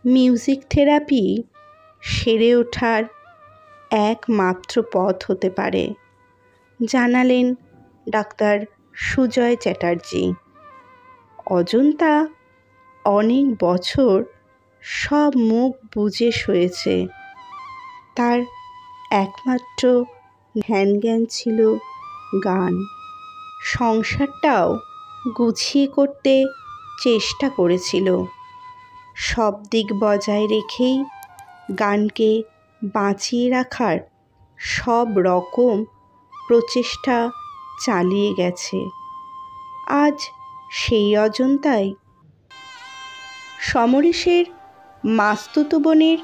Music therapy সেরে ওঠার একমাত্র পথ হতে পারে, জানালেন ডাক্তার সুজয় চ্যাটার্জি। অজন্তা অনেক বছর সব মুখ বুজে শুয়েছে। তার একমাত্র ধ্যান ছিল গান। সংসারটাও গুছিয়ে করতে চেষ্টা করেছিল। সব দিক বজায় রেখেই গানকে বাঁচিয়ে রাখার সব রকম প্রচেষ্টা চালিয়ে গেছে। আজ সেই অজন্তাই। সমরেশের মাস্তুতো বোনের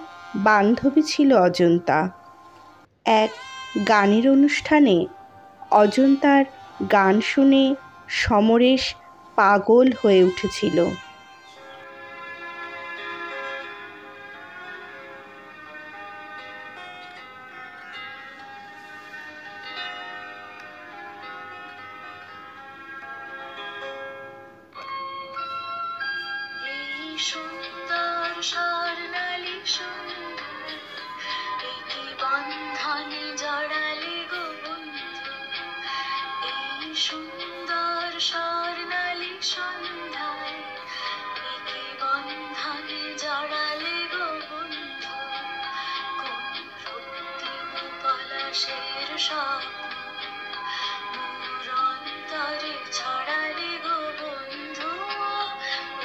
বান্ধবী ছিল অজন্তা। এক গানের অনুষ্ঠানে অজন্তার গান শুনে সমরেশ পাগল হয়ে উঠেছিল। সুন্দর স্বর্ণালী সুন্দর কি বন্ধনে জড়ালে গো বন্ধু, এই সুন্দর স্বর্ণালী সন্ধ্যায় কি বন্ধনে জড়ালে গো বন্ধু, কোন রক্তিম পলাশের স্বপ্ন মোর অন্তরে ছড়ালে গো বন্ধু,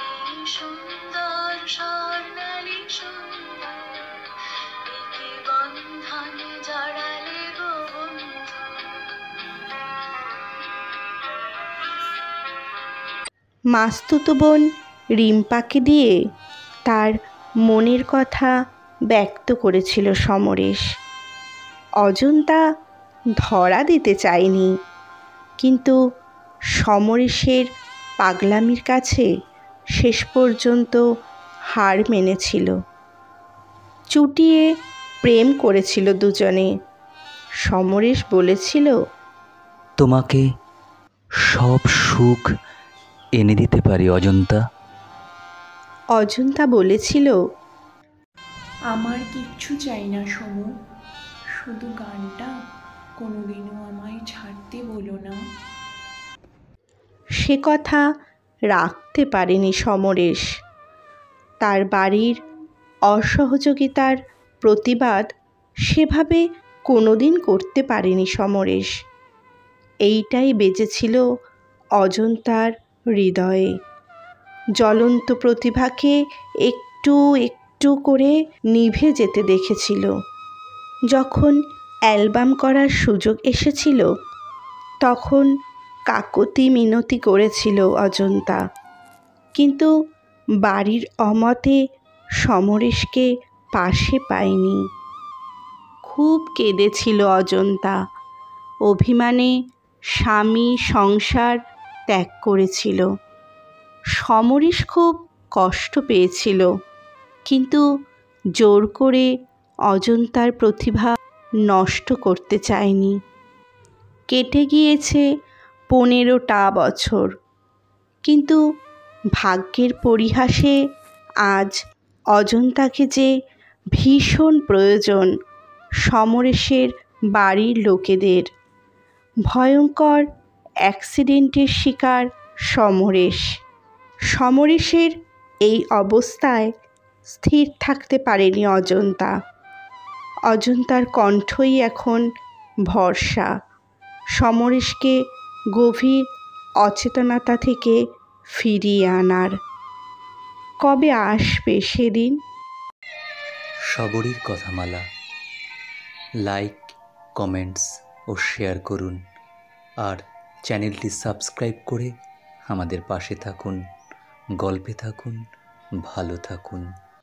এই সুন্দর স্বর্ণালী সুন্দর কি বন্ধনে জড়ালে গো বন্ধু। মাস্তুতো বোন রিম্পাকে দিয়ে তার মনের কথা ব্যক্ত করেছিল সমরেশ। অজন্তা ধরা দিতে চায়নি, কিন্তু সমরেশের পাগলামির কাছে শেষ পর্যন্ত হার মেনেছিল। চুটিয়ে প্রেম করেছিল দুজনে। সমরেশ বলেছিল, তোমাকে সব সুখ এনে দিতে পারি অজন্তা। অজন্তা বলেছিল, আমার কিচ্ছু চাই না সমু, শুধু গানটা কোনোদিনও আমায় ছাড়তে বলো না। সে কথা রাখতে পারেনি সমরেশ। তার বাড়ির অসহযোগিতার প্রতিবাদ সেভাবে কোনোদিন করতে পারেনি সমরেশ। এইটাই বেজেছিল অজন্তার হৃদয়ে। জ্বলন্ত প্রতিভাকে একটু একটু করে নিভে যেতে দেখেছিল। যখন অ্যালবাম করার সুযোগ এসেছিল, তখন কাকতি মিনতি করেছিল অজন্তা, কিন্তু বাড়ির অমতে সমরেশকে পাশে পায়নি। খুব কেঁদেছিল অজন্তা। অভিমানে স্বামী সংসার ত্যাগ করেছিল। সমরেশ খুব কষ্ট পেয়েছিল, কিন্তু জোর করে অজন্তার প্রতিভা নষ্ট করতে চায়নি। কেটে গিয়েছে 15টা বছর, কিন্তু ভাগ্যের পরিহাসে আজ অজন্তাকে যে ভীষণ প্রয়োজন সমরেশের বাড়ির লোকেদের। ভয়ঙ্কর অ্যাক্সিডেন্টের শিকার সমরেশ। সমরেশের এই অবস্থায় স্থির থাকতে পারেনি অজন্তা। অজন্তার কণ্ঠই এখন ভরসা সমরেশকে গভীর অচেতনতা থেকে ফিরিয়ে আনার। কবে আসবে সেদিন? সবরই কথামালা। লাইক, কমেন্টস ও শেয়ার করুন, আর চ্যানেলটি সাবস্ক্রাইব করে আমাদের পাশে থাকুন। গল্পে থাকুন, ভালো থাকুন।